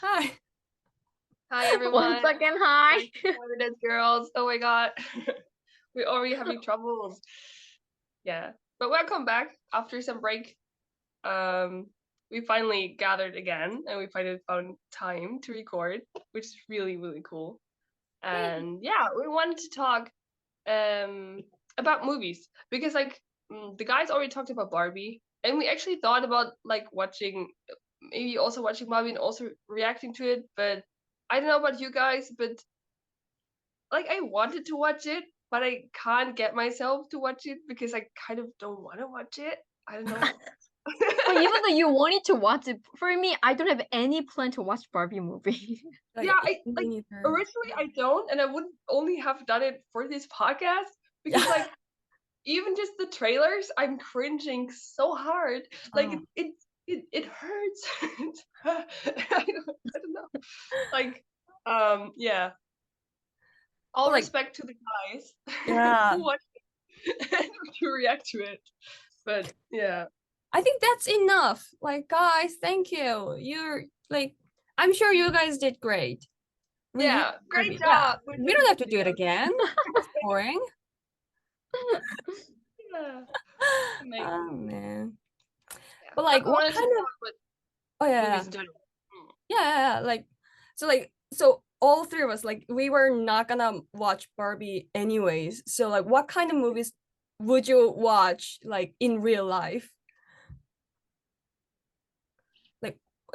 Hi. Hi everyone. Once again, hi. Provipuff Girls. Oh my god. We're already having troubles. Yeah. But welcome back after some break. We finally gathered again and we finally found time to record, which is really, really cool. And yeah, we wanted to talk about movies because the guys already talked about Barbie and we actually thought about like watching maybe also watching Barbie and also reacting to it, but I don't know about you guys, but like I wanted to watch it, but I can't get myself to watch it because I kind of don't want to watch it. I don't know. But even though you wanted to watch it, for me, I don't have any plan to watch Barbie movie. Like, Yeah, me neither. originally I don't, and I would only have done it for this podcast because Yeah. even just the trailers, I'm cringing so hard. Like Oh. it hurts. I don't know. Like yeah. All Like, respect to the guys yeah. who watch it and to react to it. But yeah. I think that's enough. Like, guys, thank you. You're like, I'm sure you guys did great. Yeah, great Yeah. job. We don't have to do it again. It's boring. Yeah. Amazing. Oh man. Yeah. But like, I what wanted to kind of? talk about Oh yeah. movies in general. Yeah. Like, so all three of us, like, we were not gonna watch Barbie anyways. So like, what kind of movies would you watch like in real life?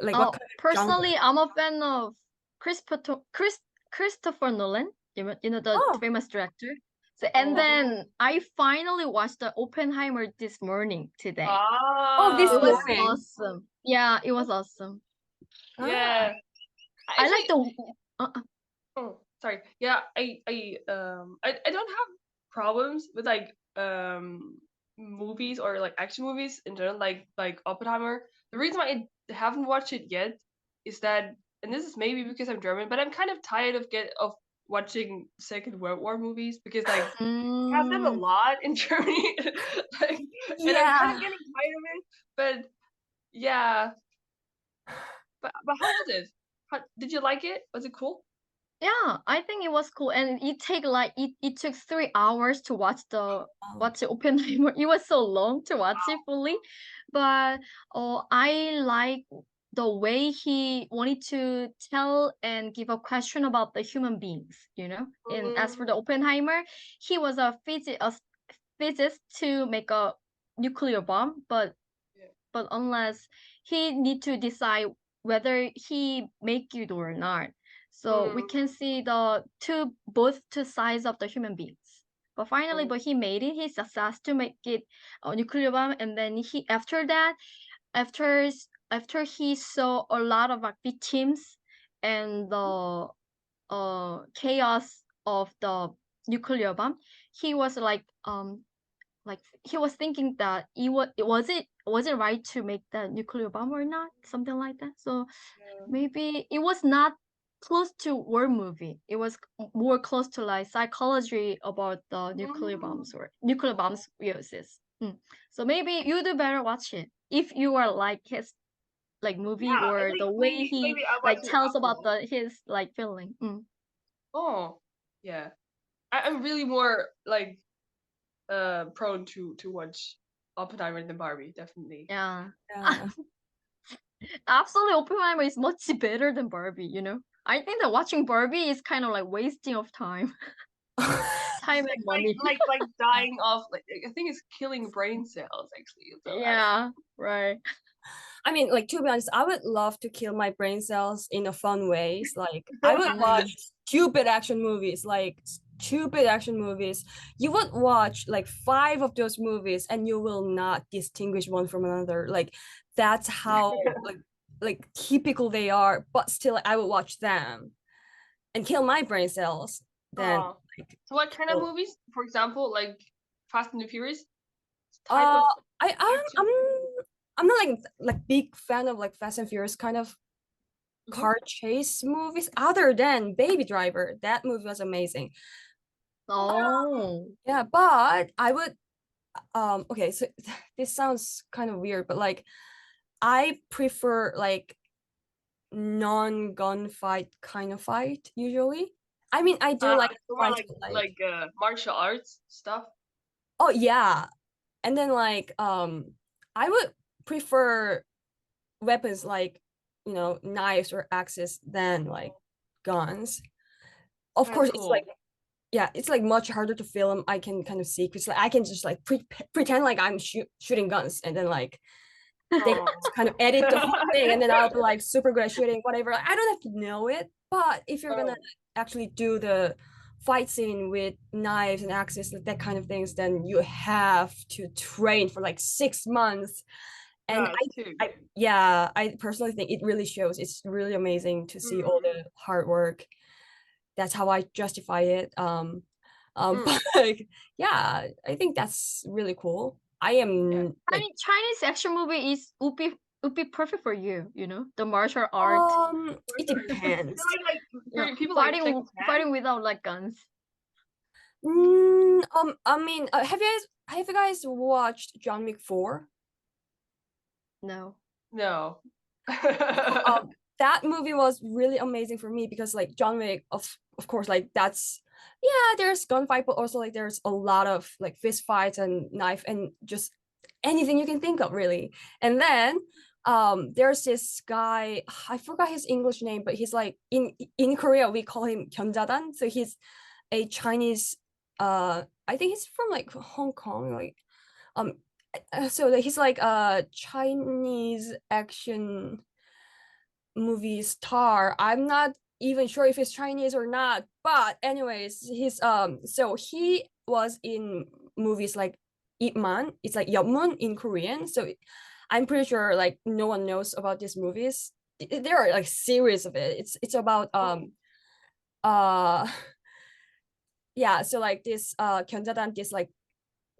Like what kind of Personally, genre? I'm a fan of Christopher Nolan. You know the Oh. famous director. So, and then I finally watched the Oppenheimer this morning today. Oh, this It was morning. awesome. Yeah, it was awesome. Yeah. I like the. Oh, sorry. Yeah, I don't have problems with like movies or like action movies in general, like Oppenheimer. The reason why I haven't watched it yet is that, and this is maybe because I'm German, but I'm kind of tired of watching Second World War movies because like we have them a lot in Germany, like, and I'm kind of getting tired of it. But yeah, but how was it? Did you like it? Was it cool? Yeah, I think it was cool, and it took 3 hours to watch the Oppenheimer. It was so long to watch it fully, but I like the way he wanted to tell and give a question about the human beings. And as for the Oppenheimer, he was a physicist to make a nuclear bomb, but unless he need to decide whether he make it or not. So we can see both two sides of the human beings. But finally, he made it. He success to make it a nuclear bomb, and then after after he saw a lot of victims and the chaos of the nuclear bomb, he was like he was thinking that was it right to make the nuclear bomb or not, something like that. So maybe it was not close to war movie. It was more close to like psychology about the nuclear bombs or nuclear bombs uses. So maybe you do better watch it if you are like his like movie, Yeah, I or think the way he maybe I'll watch like it tells about afterwards. his like feeling. Oh, yeah. I'm really more like prone to watch Oppenheimer than Barbie, definitely. Yeah. Yeah. Absolutely, Oppenheimer is much better than Barbie. I think that watching Barbie is kind of like wasting of time. Time and money. Like dying of like I think it's killing brain cells actually. So Yeah, right. I mean, like, to be honest, I would love to kill my brain cells in a fun ways. Like, I would watch stupid action movies, You would watch like 5 of those movies and you will not distinguish one from another. Like, that's how like typical they are, but still I would watch them and kill my brain cells. Then like, so what kind of movies? For example, like Fast and the Furious type uh of I'm not like big fan of like Fast and Furious kind of car chase movies other than Baby Driver. That movie was amazing. Oh. Yeah, but I would okay, so this sounds kind of weird, but like I prefer like non-gunfight kind of fight usually. I mean, I do like So more fights, but like martial arts stuff. oh yeah, and then like I would prefer weapons like knives or axes than like guns. Of That's course, it's like cool. yeah, it's like much harder to film. I can kind of see because like I can just like pretend like I'm shooting guns and then like they Oh. just kind of edit the whole thing and then I'll be like super good at shooting whatever. I don't have to know it, but if you're gonna Oh, actually do the fight scene with knives and axes, like that kind of things, then you have to train for like 6 months. And yeah, it's too. yeah, I personally think it really shows. It's really amazing to see all Mm. the hard work. That's how I justify it. Mm. But like, yeah, I think that's really cool. I Yeah. am I like, mean, Chinese action movie would be perfect for you. The martial art, it So depends. like you know, for people like Jackie fighting Chan. fighting without like guns. I mean, have you guys watched John Wick 4? No. No. That movie was really amazing for me because like John Wick, of course, like that's yeah, there's gunfight, but also like there's a lot of like fist fights and knife and just anything you can think of really. And then there's this guy, I forgot his English name, but he's like in Korea we call him Hyunjadan. So he's a Chinese I think he's from like Hong Kong, like um so like, he's like a Chinese action movie star. I'm not even sure if he's Chinese or not, but anyways, he's so he was in movies like Ip Man. It's like Yeopmun in Korean. So I'm pretty sure like no one knows about these movies. There are like series of it. It's about uh yeah, so like this Kyunjadan,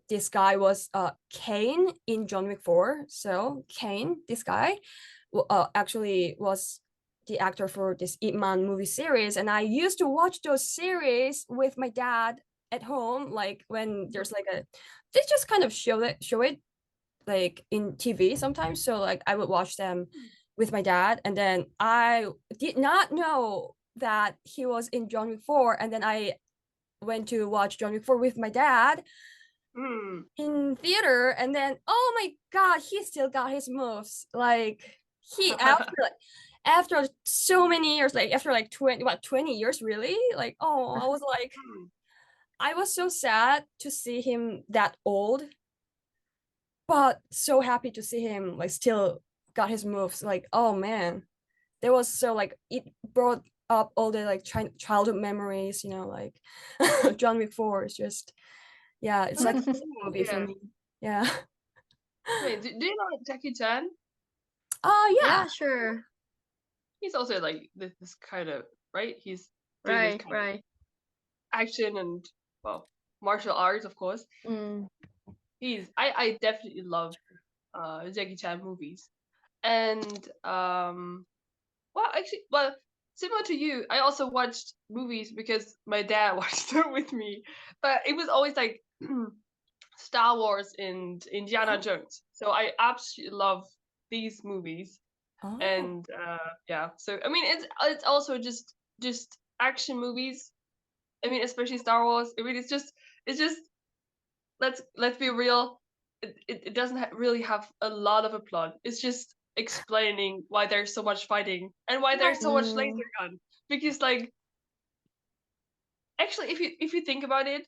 this guy was Kane in John Wick 4. So Kane, this guy, actually was the actor for this Ip Man movie series, and I used to watch those series with my dad at home, like when there's like they just kind of show it like in TV sometimes. So like I would watch them with my dad, and then I did not know that he was in John Wick 4, and then I went to watch John Wick 4 with my dad Mm. in theater, and then oh my god, he still got his moves. Like he after so many years, like after like 20 years really, like oh, I was like Mm. I was so sad to see him that old, but so happy to see him like still got his moves. Like oh man, there was so like it brought up all the like childhood memories, like John Wick 4 is just yeah, it's Oh, like that's a cool. movie for Yeah. me. Yeah. Wait, do you know Jackie Chan? Oh yeah. Yeah, sure. He's also like this kind of right. He's doing this Right, kind of right. action and well martial arts, of course. Mm. I definitely love Jackie Chan movies. And well, similar to you, I also watched movies because my dad watched them with me. But it was always like Star Wars and Indiana Jones. So I absolutely love these movies. Oh. And yeah, so I mean it's also just action movies. I mean, especially Star Wars. I mean, it's just let's be real. It doesn't really have a lot of a plot. It's just explaining why there's so much fighting and why there's so much Mm. laser gun. Because like actually, if you think about it,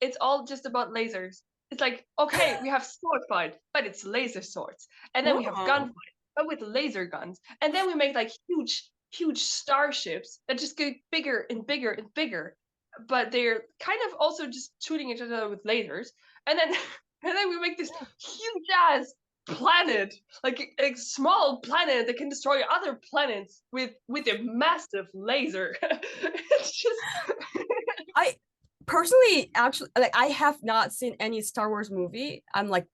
it's all just about lasers. It's like okay, we have sword fight, but it's laser swords, and then we have Oh. gunfight, but with laser guns, and then we make like huge starships that just get bigger and bigger and bigger, but they're kind of also just shooting each other with lasers, and then and then we make this huge ass planet, like a small planet that can destroy other planets with a massive laser. It's just I personally actually like I have not seen any Star Wars movie. I'm like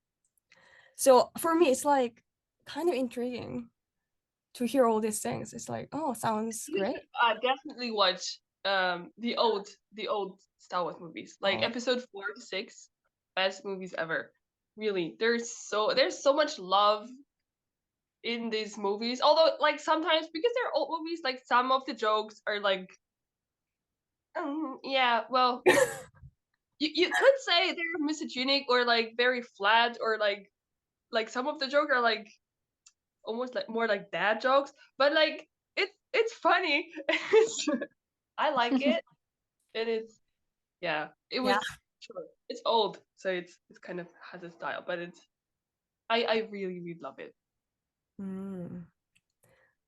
so for me it's like kind of intriguing to hear all these things. It's like, oh, sounds you great. should definitely watch the old Star Wars movies, like Oh. Episode 4 to 6, best movies ever. Really, there's so much love in these movies. Although, like, sometimes because they're old movies, like some of the jokes are like, yeah, well, you could say they're misogynic or like very flat, or like some of the jokes are like almost like more like dad jokes, but like it's funny. I like it, and it was Yeah. sure it's old, so it's kind of has a style, but I really really love it. Mm.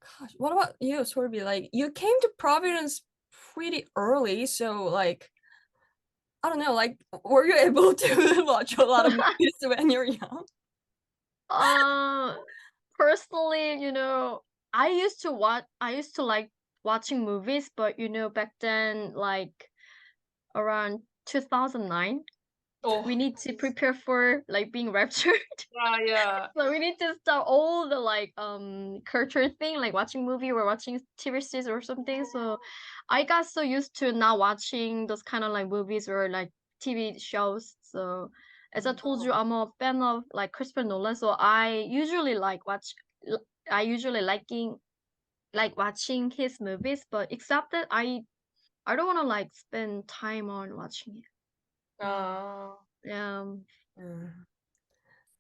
Gosh, what about you, Sorby? Like, you came to Providence pretty early, so like, I don't know, like, were you able to watch a lot of movies when you were young? Uh, personally, I used to like watching movies, but back then, like around 2009, Oh we need to prepare for like being raptured. yeah. So we need to stop all the like culture thing, like watching movie or watching TV series or something. So I got so used to not watching those kind of like movies or like TV shows. So as I told you, I'm a fan of like Christopher Nolan. So I usually like watching his movies, but except that I don't want to like spend time on watching it. Uh, Mm.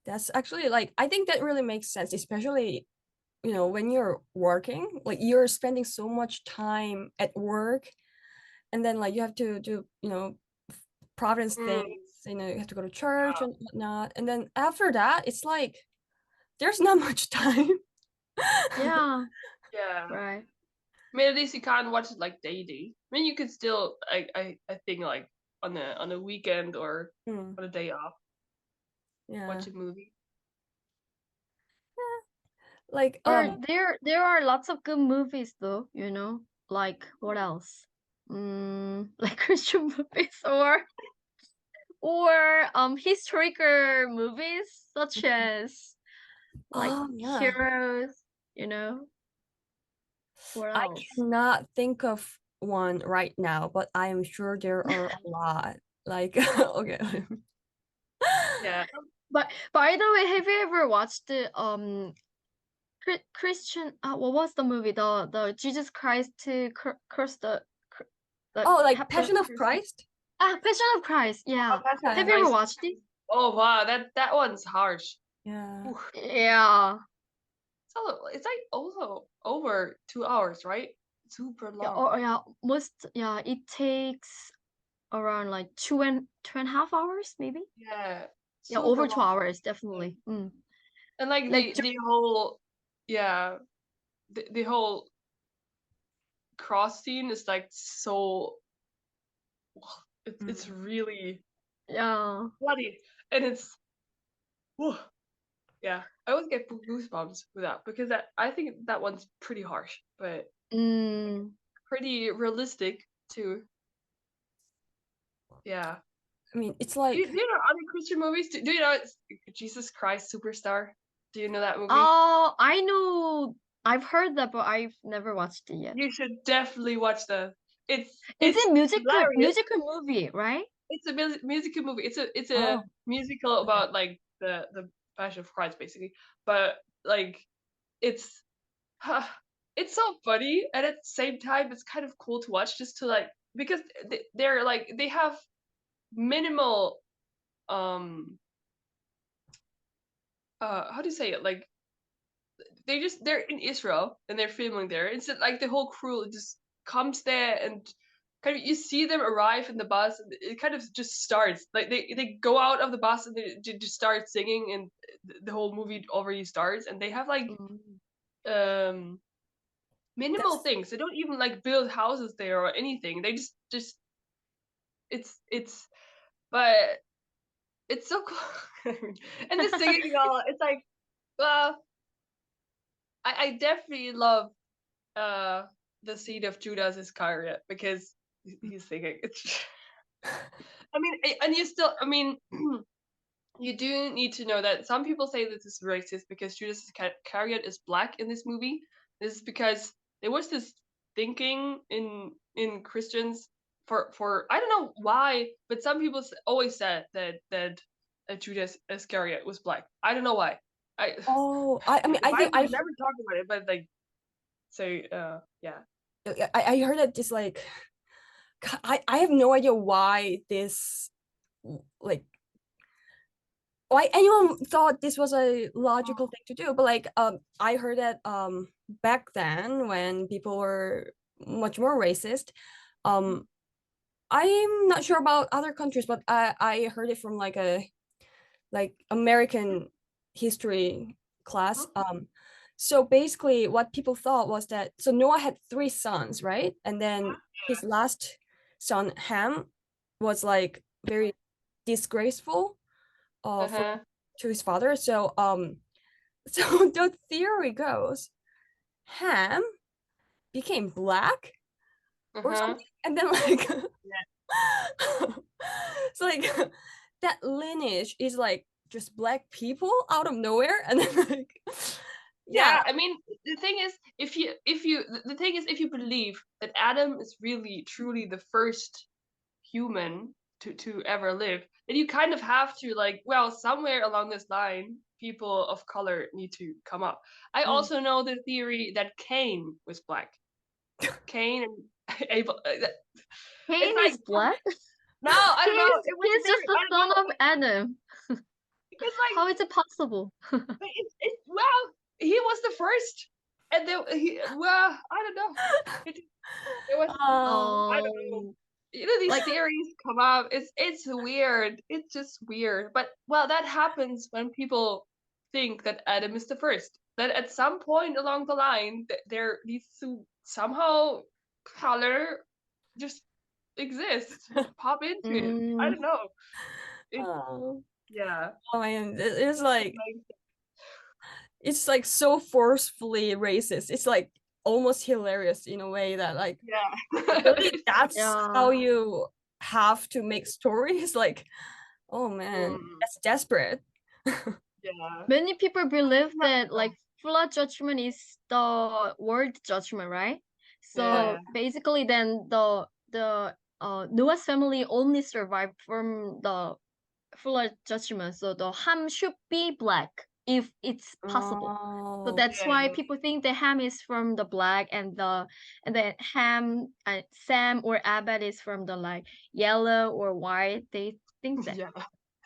That's actually like, I think that really makes sense, especially, when you're working, like you're spending so much time at work, and then like you have to do, Providence things, mm, you have to go to church and whatnot. And then after that, it's like there's not much time. Yeah, yeah. right. I mean, at least you can't watch it like daily. I mean, you could still, I think, like on a weekend or Mm, on a day off, yeah. watch a movie. Like There are lots of good movies though, like what else? Like Christian movies or historical movies such as like oh yeah. Heroes, you know. What I else? cannot think of one right now, but I am sure there are a lot. Like okay. Yeah. But by the way, have you ever watched the Christian what was the movie? The Jesus Christ to curse the Oh, like have the Passion of Christ? Passion of Christ. Yeah. Passion of Have Yeah. you ever Christ. watched it? Oh wow, that one's harsh. Yeah. Ooh. Yeah. It's like also over 2 hours, right? Super Yeah, long. or it takes around like two and a half hours, maybe. Yeah, Yeah, super over two long. hours, definitely. And like Like the whole, yeah, the whole cross scene is like so, it's really yeah. bloody, and it's, whew, yeah. I always get goosebumps with that because I think that one's pretty harsh, but Mm, pretty realistic too. Yeah. I mean, it's Do you, like do you know other Christian movies? Do you know it's Jesus Christ Superstar? Do you know that movie? oh, I know. I've heard that, but I've never watched it yet. You should definitely watch that. It's Is it's it hilarious. musical movie, right? It's a musical movie. It's a oh, musical okay. about like the Passion of Christ basically. But like it's it's so funny, and at the same time it's kind of cool to watch just to like, because they're like they have minimal um how do you say it, like they're in Israel and they're filming there. It's like the whole crew just comes there and kind of you see them arrive in the bus, and it kind of just starts. Like they go out of the bus and they just start singing, and the whole movie already starts. And they have like Mm. um minimal That's things. They don't even like build houses there or anything. They just it's but it's so cool. And the singing and all, it's like, well, I definitely love uh the seed of Judas Iscariot because he's singing. I mean, and you still, I mean, you do need to know that some people say this is racist because Judas Iscariot is black in this movie. This is because there was this thinking in Christians for I don't know why, but some people always said that Judas Iscariot was black. I don't know why. I mean, the I think Bible never talk about it, but like, so yeah. I heard that just like I have no idea why this like why anyone thought this was a logical thing to do, but like I heard that back then when people were much more racist, um I'm not sure about other countries, but I heard it from like a American history class. So basically what people thought was that so Noah had three sons, right? And then his last son, Ham, was like very disgraceful Uh-huh. to his father. So so the theory goes Ham became black or Uh-huh. something, and then like Yeah. so like that lineage is like just black people out of nowhere, and then like Yeah, I mean, the thing is, the thing is, if you believe that Adam is really truly the first human to ever live, then you kind of have to like, well, somewhere along this line, people of color need to come up. I also know the theory that Cain was black. Cain and Abel. Cain It's like, is black. no, I don't know. It was a He's just theory. the I don't son know. of Adam. It's like, How is it possible? well, he was the first, and then well, I don't know. It was, I don't know. Oh, You know, these like theories come up. It's weird. It's just weird. But well, that happens when people think that Adam is the first. That at some point along the line, there needs to somehow color just exist, pop into it. I mm, don't know. It, oh, yeah. oh man, it's like so forcefully racist. It's like almost hilarious in a way that like Yeah. really that's yeah. how you have to make stories. Like, oh man, Mm, that's desperate. yeah. Many people believe that like flood judgment is the world judgment, right? So Yeah. basically, then the Noah's family only survived from the flood judgment. So the Ham should be black if it's possible. So Oh, that's why Yeah. people think the Ham is from the black, and the Ham Sam or Abed is from the like yellow or white. They think that. Yeah.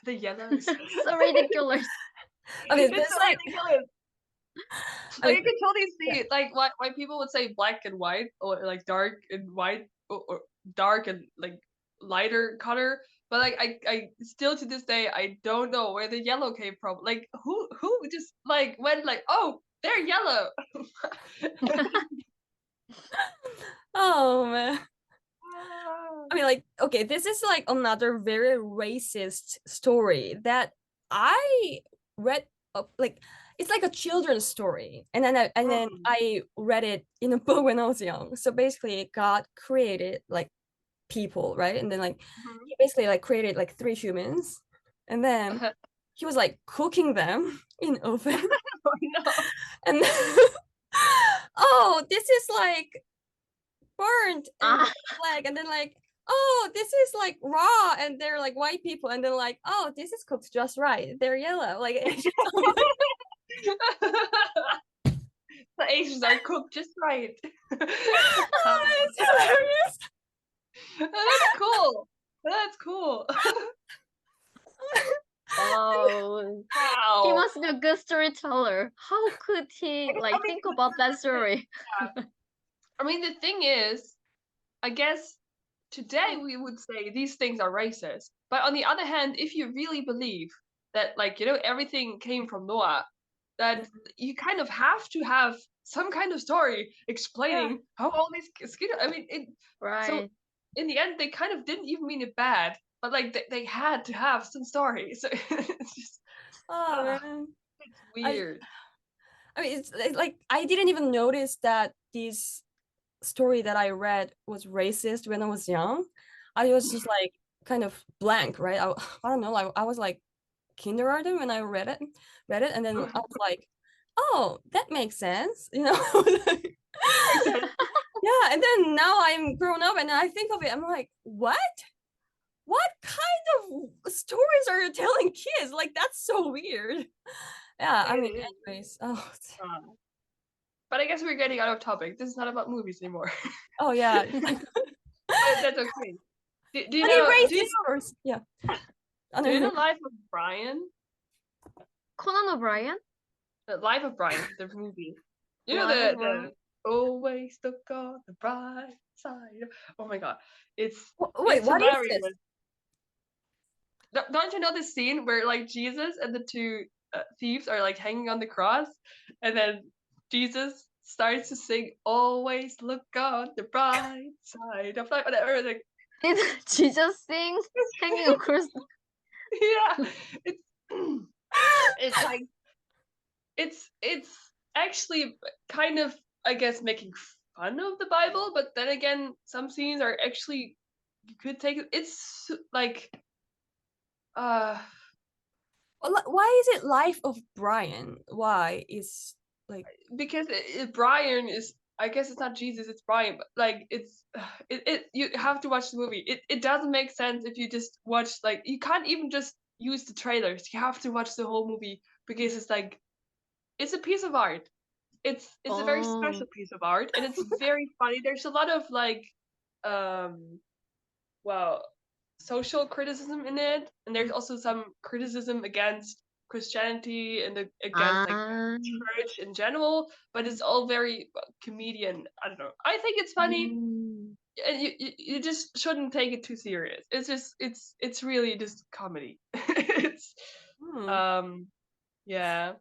The yellows. So ridiculous. I mean, It's this so like, ridiculous. I Like mean, you can totally yeah. see like why people would say black and white or like dark and white or dark and like lighter color. But like I still to this day I don't know where the yellow came from. Like who just like went like, oh, they're yellow. Oh man. I mean, like, okay, this is like another very racist story that I read like it's like a children's story. And then I read it in a book when I was young. So basically God created like people, right? And then like he basically like created like three humans. And then he was like cooking them in oven. Oh, no. And oh, this is like burnt and Ah, black, and then like, oh, this is like raw, and they're like white people, and then like, oh, this is cooked just right, they're yellow. Like it's just The Asians are cooked just right. oh, it's hilarious. That's cool. That's cool. oh, he Wow. must be a good storyteller. How could he I like mean, think about that story? I mean, the thing is, I guess today we would say these things are racist. But on the other hand, if you really believe that, like, you know, everything came from Noah, that you kind of have to have some kind of story explaining how all these skin. I mean, so Right. in the end, they kind of didn't even mean it bad, but like they had to have some story. So it's just Oh man, it's I weird. I mean, it's like I didn't even notice that this story that I read was racist when I was young. I was just like kind of blank, right? I don't know, like I was like kindergarten when I read it, and then I was like, oh, that makes sense, you know. Like, Makes sense. yeah, and then now I'm grown up and I think of it, I'm like, what? what kind of stories are you telling kids? Like, that's so weird. Yeah, I mean, anyways. But I guess we're getting out of topic. This is not about movies anymore. Oh yeah. But that's okay. Do you But he know? raised Do you his horse. Yeah. Oh, do you know no. Life of Brian? Conan O'Brien. The Life of Brian, the movie. You know Life of the Brian. always look on the bright side. Oh my god, Wait, it's what is hilarious. this? Don't you know the scene where like Jesus and the two thieves are like hanging on the cross, and then Jesus starts to sing "Always look on the bright side of life," and everything. Did Jesus sing hanging across? Yeah, it's it's like it's actually kind of, I guess, making fun of the Bible, but then again, some scenes are actually, you could take it. It's like Why is it Life of Brian? Why is like because Brian is, I guess it's not Jesus, it's Brian, but like it you have to watch the movie. It doesn't make sense if you just watch, like, you can't even just use the trailers. You have to watch the whole movie because it's like, it's a piece of art. It's a very Oh. special piece of art, and it's very funny. There's a lot of like well, social criticism in it, and there's also some criticism against Christianity and against like Ah. church in general, but it's all very comedian. I don't know. I think it's funny, Mm. and you just shouldn't take it too serious. It's just it's really just comedy. It's hmm. yeah.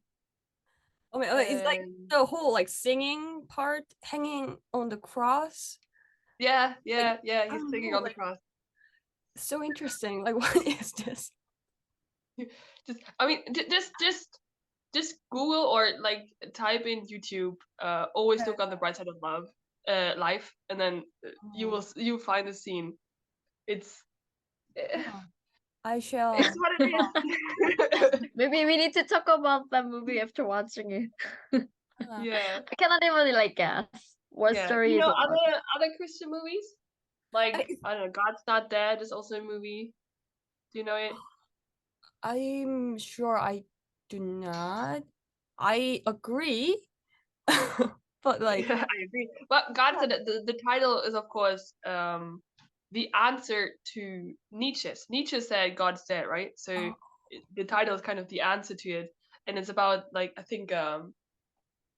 Oh my, it's like Um, the whole like singing part hanging on the cross. Like, yeah. I He's don't singing know, on the like cross. so interesting. Like, what is this? Just, I mean, just Google or like type in YouTube. Always look on the bright side of life, and then you'll find the scene. It's Oh, I it's shall. what it is. Maybe we need to talk about that movie after watching it. Uh, Yeah, I cannot even like guess what yeah. Do story you is know about. other Christian movies? Like, I, I don't know, God's Not Dead is also a movie. Do you know it? I'm sure I do not. I agree, but like, Yeah, I agree. But God said that the title is, of course, the answer to Nietzsche's. Nietzsche said God's dead, right? So oh, the title is kind of the answer to it, and it's about, like, I think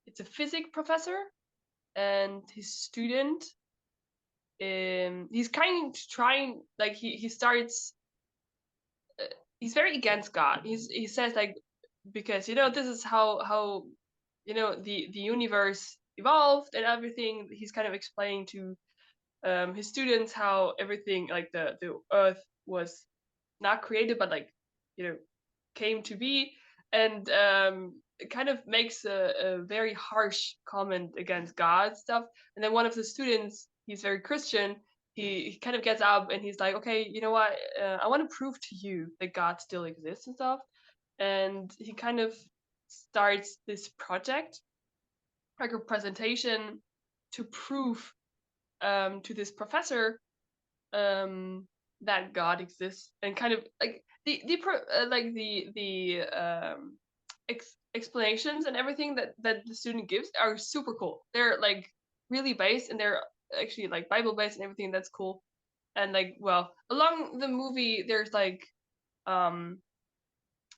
it's a physics professor and his student. He's kind of trying, like, he starts. He's very against God. He says, like, because this is how the universe evolved and everything. He's kind of explaining to his students how everything, like the earth was not created, but like, came to be, and it kind of makes a very harsh comment against God stuff. And then one of the students, he's very Christian. He kind of gets up and he's like, okay, you know what, I want to prove to you that God still exists and stuff. And he kind of starts this project, like a presentation, to prove to this professor that God exists, and kind of like the explanations and everything that the student gives are super cool. They're like really based, and they're actually like Bible based and everything. That's cool. And like, well, along the movie, there's like um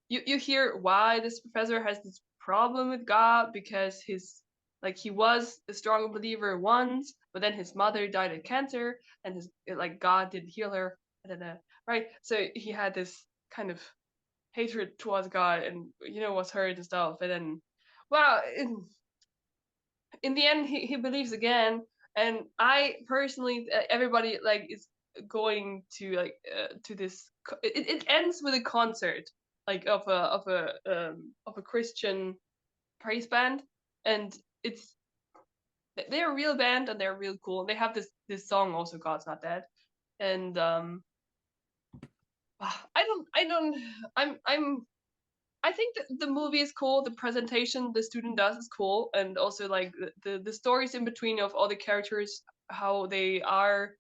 you hear why this professor has this problem with God, because he was a strong believer once, but then his mother died of cancer, and God didn't heal her, right? So he had this kind of hatred towards God, and was hurt and stuff, and then, well, in the end, he believes again. And I personally, everybody like is going to like to this. It ends with a concert, like of a Christian praise band, and they're a real band, and they're real cool. They have this song also, God's Not Dead. And I don't I think that the movie is cool. The presentation the student does is cool, and also like the stories in between of all the characters, how they are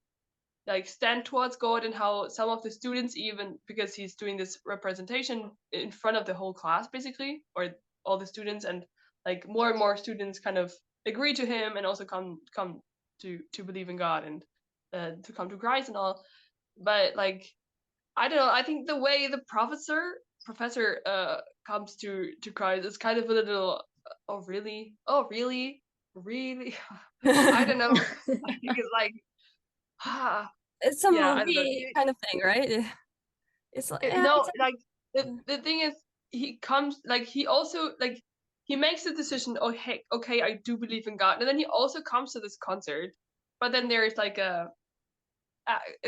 like stand towards God, and how some of the students, even because he's doing this representation in front of the whole class basically, or all the students, and like more and more students kind of agree to him and also come to believe in God and to come to Christ and all. But like, I don't know, I think the way the professor comes to Christ is kind of a little oh really, I don't know. I think it's like It's a yeah, I don't know. movie kind of thing, right? It's like No, like the thing is, he comes like he also like he makes the decision. Oh, hey, okay, I do believe in God, and then he also comes to this concert, but then there is like a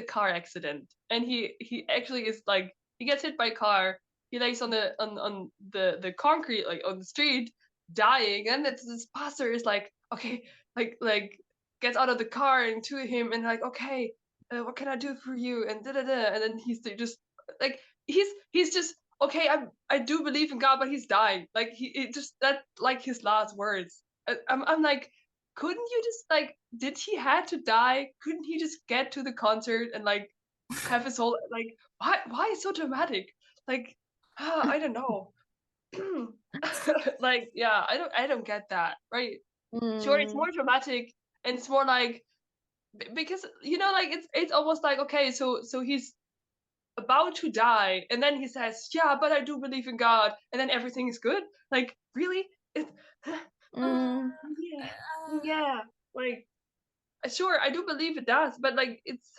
car accident, and he actually is like he gets hit by a car. He lays on the concrete, like on the street, dying, and it's this pastor is like, okay, like gets out of the car and to him and like, okay, what can I do for you? And da da da, and then he's just like he's just okay. I do believe in God, but he's dying. Like it just that like his last words. I'm like, couldn't you just like, did he had to die? Couldn't he just get to the concert and like have his whole like why so dramatic? Like I don't know. Like yeah, I don't get that, right? Sure, it's more dramatic and it's more like because you know like it's almost like okay, so he's about to die and then he says, "Yeah, but I do believe in God." And then everything is good? Like really? It yeah. Yeah. Like sure, I do believe it does, but like it's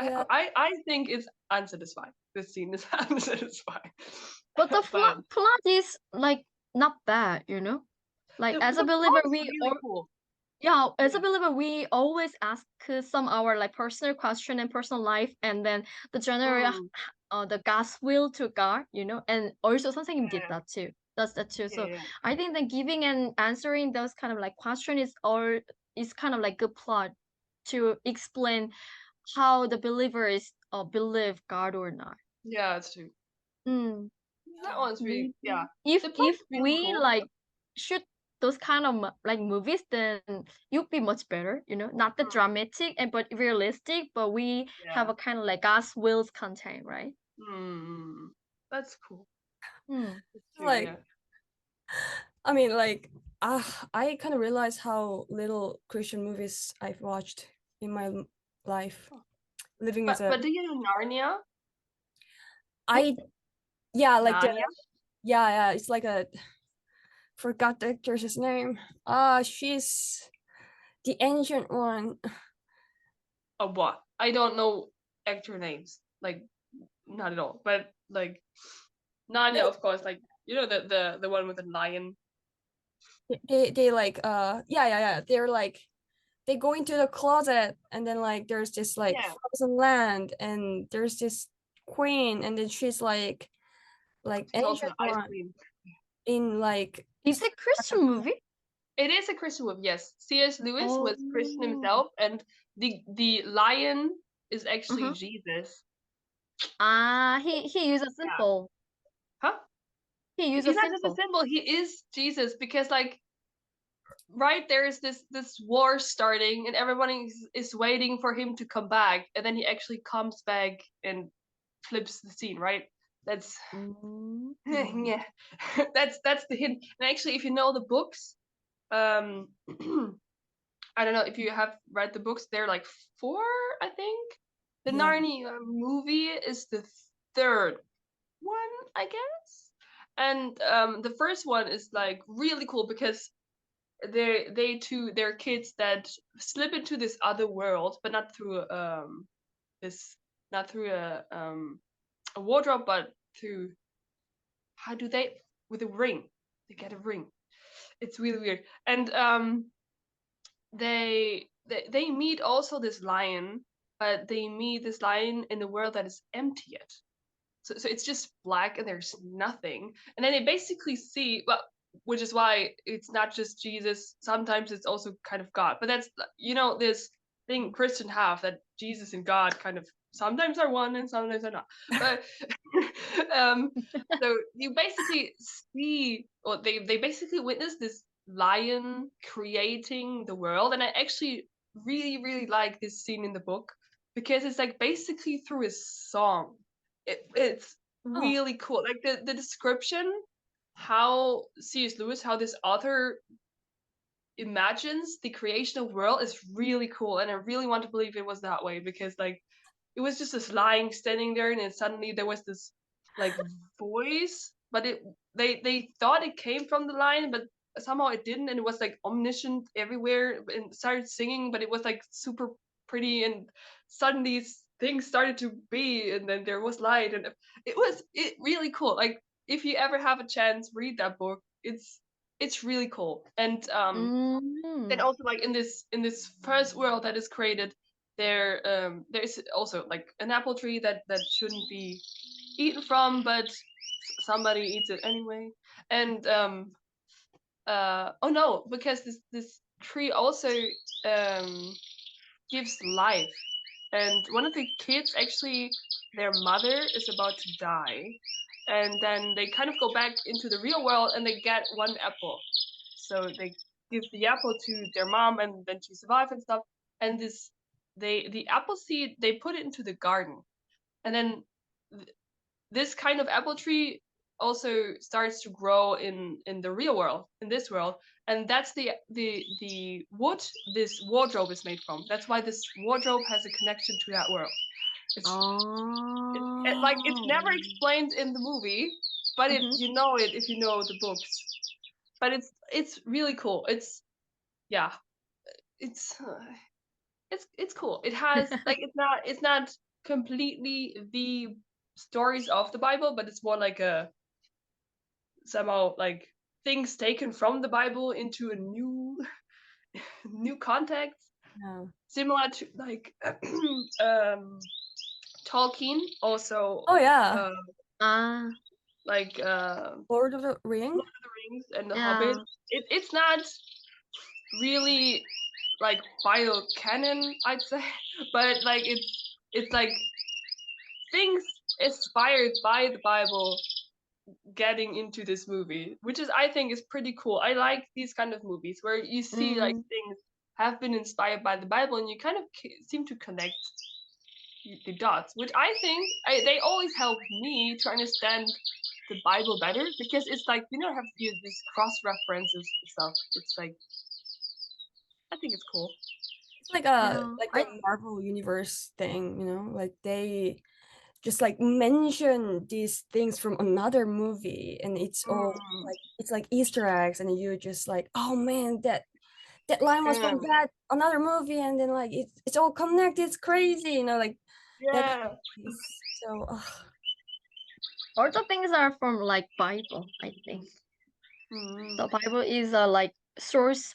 yeah. I think it's unsatisfying. This scene is unsatisfying. But the But plot is like not bad, you know. Like the as a plot believer, is we really cool. yeah, as a Yeah. believer, we always ask some our like personal question and personal life, and then the general Mm, the God's will to God, you know, and also something did yeah, that too. Does that too. yeah, So yeah. I think that giving and answering those kind of like question is all is kind of like good plot to explain how the believer is believe God or not. Yeah, it's true. Mm. That one's really yeah. The plot If is really we cool. like shoot those kind of like movies, then you'd be much better, you know, not the Mm, dramatic and but realistic, but we have yeah. a kind of like God's wills content, right? Mm, that's cool. Hmm. That's true, Like yeah. I mean, like I kind of realize how little Christian movies I've watched in my life. Living as a But do you know Narnia? I yeah, like the Narnia? yeah, it's like a forgot the actress's name. She's the ancient one. Oh what? I don't know actor names. Like not at all. But like Narnia, of course, like you know the one with the lion. They like yeah. They're like they go into the closet and then like there's this like Yeah. frozen land and there's this queen and then she's like She's also ancient an ice one queen. in like It's a Christian movie. It is a Christian movie, yes. C.S. Lewis was Christian Oh. himself, and the lion is actually Uh-huh. Jesus. He used a Yeah. symbol. Huh? He used a He's not just a symbol. symbol, he is Jesus because like right there is this war starting and everyone is waiting for him to come back and then he actually comes back and flips the scene, right? That's Mm. yeah. That's the hint. And actually if you know the books, um I don't know if you have read the books. They're like four, I think. The yeah. Narnia movie is the third one, I guess. And the first one is like really cool because they're kids that slip into this other world, but not through this not through a wardrobe, but through how do they with a ring. They get a ring. It's really weird. And they meet also this lion, but they meet this lion in a world that is empty yet. So it's just black and there's nothing. And then they basically see well, which is why it's not just Jesus. Sometimes it's also kind of God. But that's you know this thing Christian have that Jesus and God kind of sometimes are one and sometimes are not. But um, so you basically see or they basically witness this lion creating the world and I actually really, really like this scene in the book because it's like basically through a song. It's really cool. Like the description, how C.S. Lewis, how this author imagines the creation of world is really cool, and I really want to believe it was that way because like it was just this lion standing there, and then suddenly there was this like voice, but they thought it came from the lion, but somehow it didn't, and it was like omniscient everywhere and started singing, but it was like super pretty, and suddenly things started to be, and then there was light, and it really cool. Like if you ever have a chance, read that book. It's really cool, and then also like in this first world that is created, there's also like an apple tree that shouldn't be eaten from, but somebody eats it anyway. And oh no, because this tree also gives life, and one of the kids actually, their mother is about to die, and then they kind of go back into the real world and they get one apple, so they give the apple to their mom and then she survives and stuff. And the apple seed, they put it into the garden, and then this kind of apple tree also starts to grow in the real world, in this world, and that's the wood this wardrobe is made from. That's why this wardrobe has a connection to that world. It's like it's never explained in the movie, but you know it if you know the books. But it's really cool. It's yeah, it's it's cool. It has like it's not completely the stories of the Bible, but it's more like a somehow like things taken from the Bible into a new new context. Yeah. Similar to like Tolkien also. Oh yeah. Like Lord of the Rings. Lord of the Rings and the Hobbit. It's not really like Bible canon, I'd say, but like it's like things inspired by the Bible getting into this movie, which is I think is pretty cool. I like these kind of movies where you see like things have been inspired by the Bible and you kind of seem to connect the dots, which I think they always help me to understand the Bible better because it's like you don't have to use these cross references and stuff. It's like I think it's cool. It's like a Marvel universe thing, you know, like they just like mention these things from another movie, and it's all like it's like Easter eggs, and you just like, oh man, that line was from that another movie, and then like it's all connected. It's crazy, you know, like that kind of so. All the things are from like Bible, I think. The Bible is a like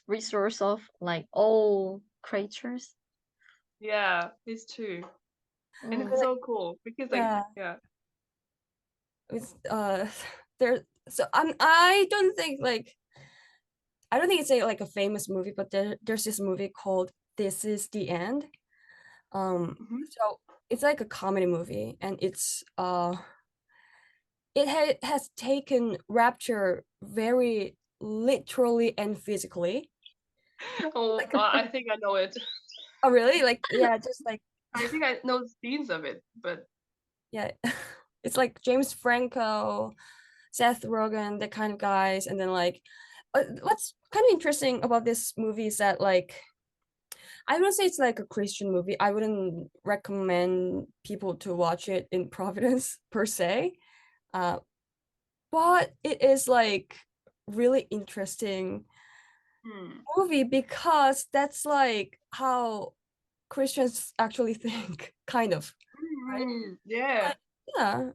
resource of like all creatures. Yeah, it's true. And it's so cool because like it's there. So I don't think it's like a famous movie, but there's this movie called This Is the End. So it's like a comedy movie, and it's it has taken rapture very literally and physically. Oh, I think I know it. Oh really? Like yeah, just like I think I know scenes of it, but yeah, it's like James Franco, Seth Rogen, that kind of guys, and then like what's kind of interesting about this movie is that like I wouldn't say it's like a Christian movie. I wouldn't recommend people to watch it in Providence per se. But it is like really interesting movie because that's like how Christians actually think, kind of. Right? Yeah. Yeah.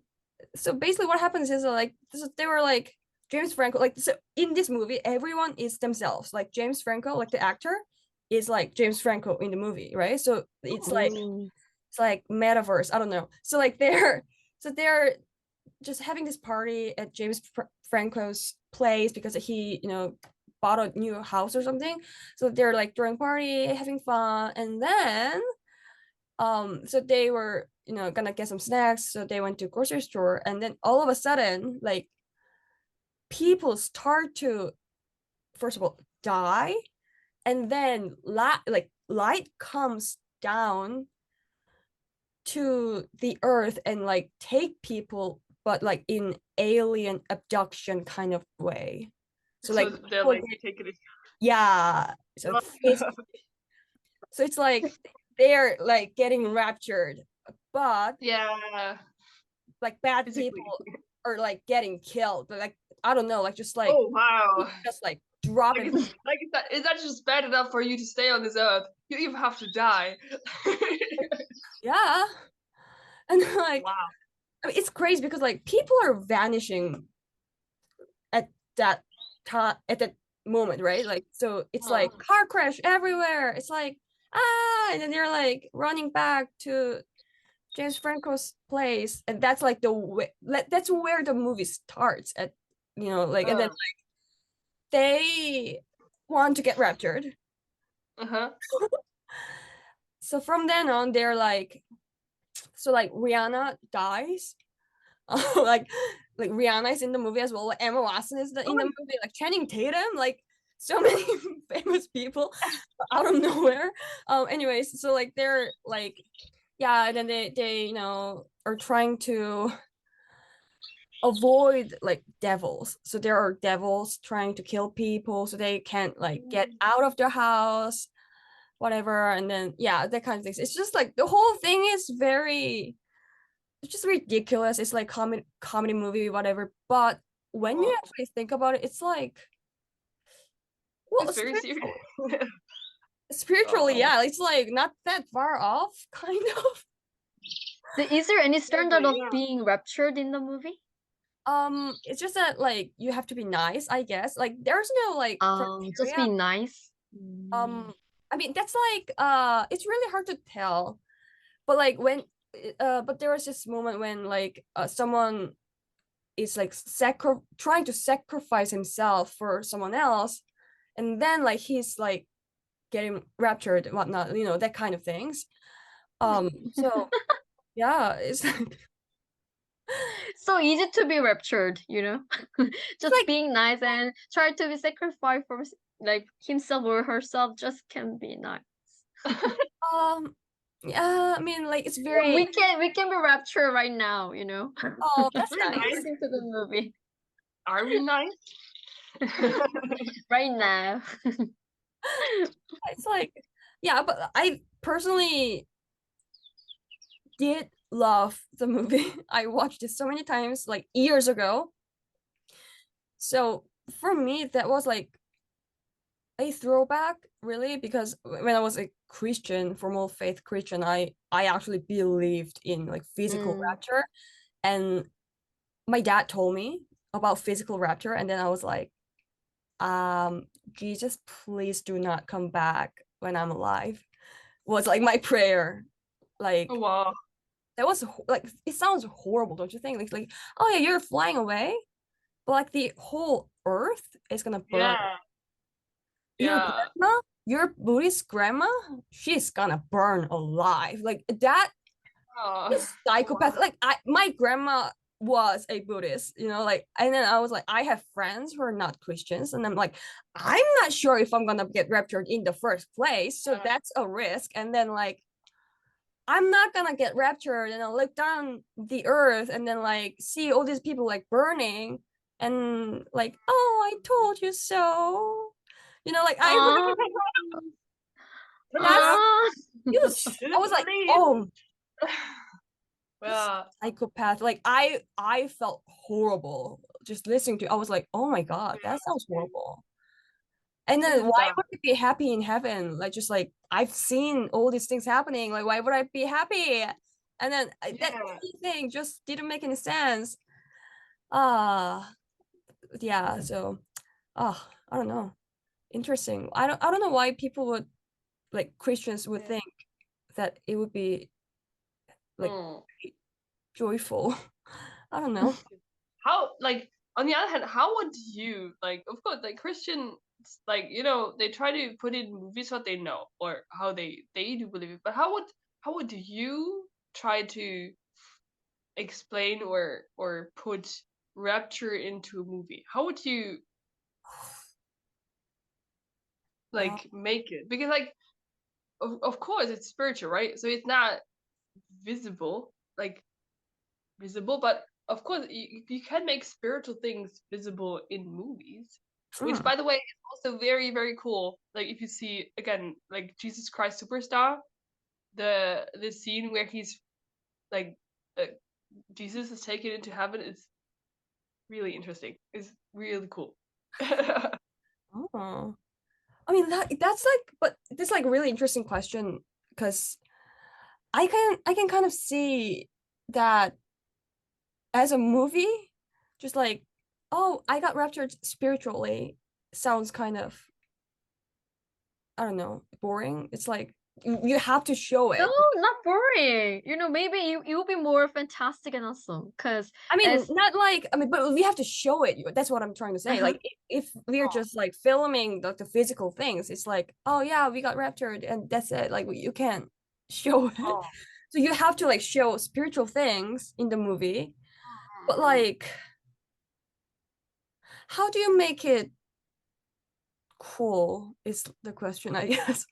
So basically what happens is like they were like James Franco, like so in this movie, everyone is themselves. Like James Franco, like the actor, is like James Franco in the movie, right? So it's like metaverse. I don't know. So like they're just having this party at James Franco's place because he, you know, bought a new house or something. So they're like throwing party, having fun, and then so they were, you know, gonna get some snacks. So they went to grocery store, and then all of a sudden, like people start to, first of all, die, and then light comes down to the earth and like take people, but like in alien abduction kind of way. So So like they're like taking it. yeah, so so it's like they're like getting raptured, but Yeah. like bad Physically. people are like getting killed, but like I don't know, like just like Oh wow. just like dropping. Is that just bad enough for you to stay on this earth? You even have to die. Yeah, and like Wow. I mean, it's crazy because like people are vanishing at that time, at that moment, right? Like so it's like car crash everywhere. It's like and then they're like running back to James Franco's place, and that's like that's where the movie starts at, like, and then like they want to get raptured. Uh-huh. So from then on, they're like, so like Rihanna dies, like Rihanna is in the movie as well. Like Emma Watson is in the movie. Like Channing Tatum, like so many famous people out of nowhere. Anyways, so like they're like, yeah, and then they are trying to avoid like devils. So there are devils trying to kill people, so they can't like get out of their house, whatever. And then yeah, that kind of things. It's just like the whole thing is very, it's just ridiculous. It's like comedy movie, whatever. But when you actually think about it, it's like, well, It's very serious. spiritually, yeah, it's like not that far off, kind of. Is there any standard of being raptured in the movie? It's just that like you have to be nice, I guess. Like there's no like Just be criteria. nice. I mean that's like it's really hard to tell. But like when but there was this moment when like someone is like trying to sacrifice himself for someone else, and then like he's like getting raptured and whatnot, that kind of things. So yeah, it's like So easy to be raptured, just like being nice and try to be sacrificed for like himself or herself just can be nice. yeah, I mean like it's We very can be raptured right now, oh that's We're nice. nice. Listen to the movie Are we nice? right now. It's like yeah, but I personally did love the movie. I watched it so many times like years ago. So for me that was like a throwback, really, because when I was a Christian, formal faith Christian, I actually believed in like physical rapture. And my dad told me about physical rapture, and then I was like, Jesus, please do not come back when I'm alive, was like my prayer. Like Oh, wow. that was like, it sounds horrible, don't you think? Like oh yeah, you're flying away, but like the whole earth is gonna burn. Your Yeah. grandma, your Buddhist grandma, she's gonna burn alive. Like that is psychopath. Wow. Like my grandma was a Buddhist, like, and then I was like, I have friends who are not Christians, and I'm like, I'm not sure if I'm gonna get raptured in the first place, so that's a risk. And then like, I'm not gonna get raptured, and I look down the earth and then like see all these people like burning, and like, oh, I told you so. Like I that's it was I was like, oh, Yeah. psychopath. Like I felt horrible just listening to it. I was like, oh my god, that sounds horrible. And then why would I be happy in heaven? Like just like I've seen all these things happening. Like why would I be happy? And then that thing just didn't make any sense. Yeah, so I don't know. Interesting. I don't know why people would, like, Christians would think that it would be like joyful. I don't know. How, like, on the other hand, how would you, like, of course, like Christian, like, they try to put in movies what they know or how they do believe it, but how would you try to explain or put rapture into a movie? How would you? like make it, because like of course it's spiritual, right? So it's not visible, like visible, but of course you can make spiritual things visible in movies, which by the way is also very, very cool. Like if you see again like Jesus Christ Superstar, the scene where he's like Jesus is taken into heaven is really interesting. It's really cool. Oh, I mean that's like, but this like really interesting question because I can kind of see that as a movie, just like, oh, I got raptured spiritually sounds kind of, I don't know, boring. It's like you have to show No, it. not boring. You know, maybe you will be more fantastic and awesome. Cause I mean, as not like, I mean, but we have to show it. That's what I'm trying to say. Like, if we're just like filming the physical things, it's like, oh yeah, we got raptured and that's it. Like, you can't show it. So you have to like show spiritual things in the movie, but like, how do you make it cool is the question, I guess.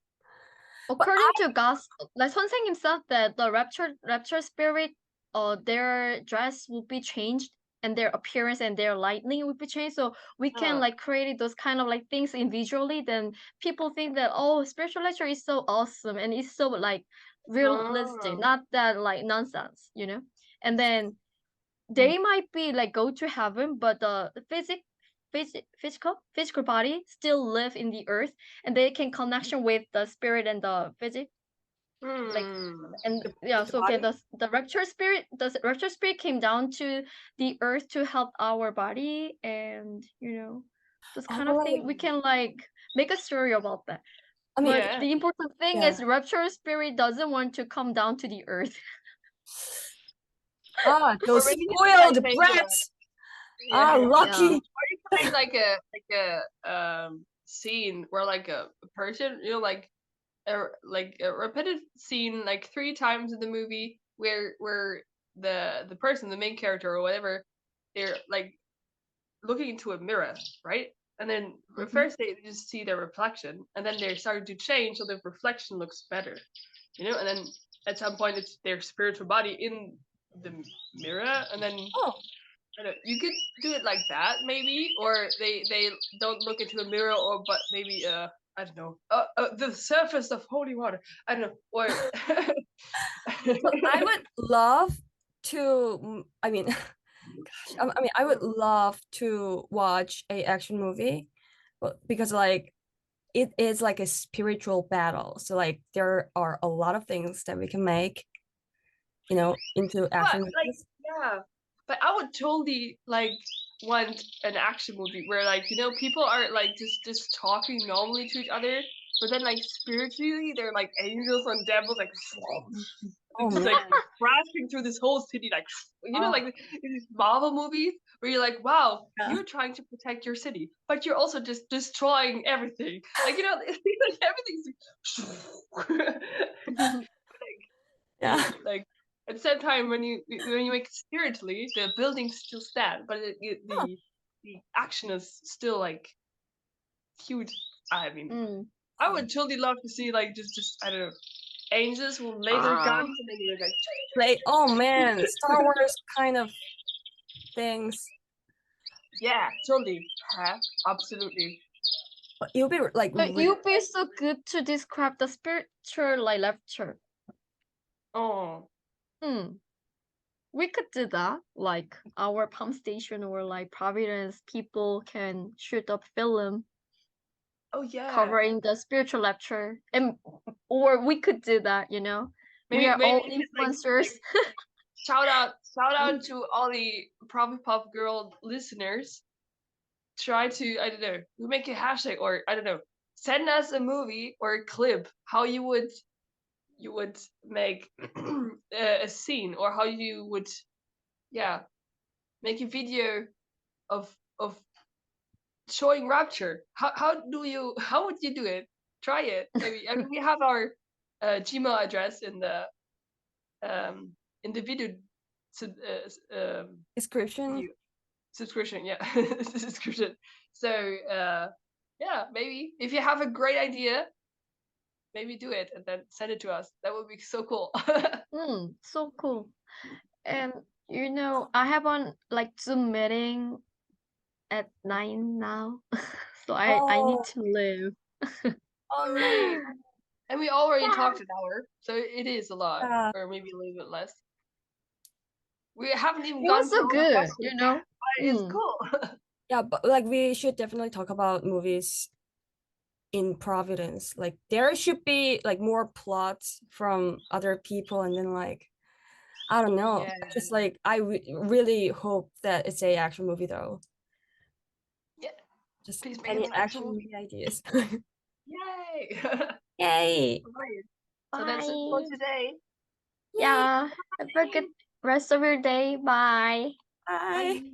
But according to gospel, like Sonseng himself, that the rapture spirit, their dress will be changed and their appearance and their lightning will be changed. So we can like create those kind of like things individually. Then people think that, oh, spiritual lecture is so awesome and it's so like realistic, not that like nonsense, you know. And then they might be like go to heaven, but the physical body still live in the earth, and they can connection with the spirit and the physic, like, and yeah. the So okay, body. the rapture spirit came down to the earth to help our body, and you know, this Oh, kind but of like, thing we can like make a story about that. I mean, But Yeah. the important thing yeah. is rapture spirit doesn't want to come down to the earth. Ah, Or those maybe you could like spoiled make brats. yeah. Ah, Yeah. lucky. Or you could make like a scene where like a person, you know, like a repetitive scene like 3 times in the movie where the person, the main character or whatever, they're like looking into a mirror, right? And then first they just see their reflection, and then they're starting to change, so the reflection looks better, you know. And then at some point, it's their spiritual body in the mirror, and then Oh, I don't know, you could do it like that maybe, or they don't look into a mirror, or but maybe I don't know, the surface of holy water. I don't know, or but I would love to. I mean, gosh, I mean, I would love to watch a action movie, but because like it is like a spiritual battle. So like there are a lot of things that we can make, into but action like movies. yeah, but I would totally like want an action movie where like people are like just talking normally to each other, but then like spiritually they're like angels and devils like Oh just man. like crashing through this whole city like Oh, like in these Marvel movies where you're like, wow, yeah. you're trying to protect your city, but you're also just destroying everything. Like like everything's Yeah. like at the same time when you make it spiritually, the buildings still stand, but Oh, the action is still like huge. I mean, Mm. I would totally love to see like just I don't know, angels with laser guns, and then you're like like, oh man, Star Wars kind of things. yeah, totally, absolutely. But it'll be like But you'll be so good to describe the spiritual like lecture. Oh We could do that. Like our pump station or like Providence people can shoot a film oh yeah, covering the spiritual lecture, and or we could do that. You know, we are maybe all you could influencers. shout out to all the Provipuff Girl listeners. Try to, I don't know, we make a hashtag, or I don't know, send us a movie or a clip how you would make a scene, or how you would yeah make a video of showing rapture. How would you do it? Try it maybe. I mean, we have our Gmail address in the video sub- description. video subscription, yeah. Subscription. So Yeah, maybe if you have a great idea, maybe do it and then send it to us. That would be so cool. So cool. And I have on like Zoom meeting at 9 now. So I need Oh, to leave. oh no. And we already Yeah. talked an hour, so it is a lot, Yeah. or maybe a little bit less. We haven't even It gone was so through all the good, questions, but it's Mm. cool. Yeah, but like we should definitely talk about movies in Providence. Like there should be like more plots from other people, and then like I don't know. Yeah. Just like I really hope that it's a action movie though. Yeah. Just Please make it any an action action movie. movie ideas. Yay! Yay! Right. So that's it for Bye. today. Yeah. Have a good rest of your day. Bye. Bye. Bye.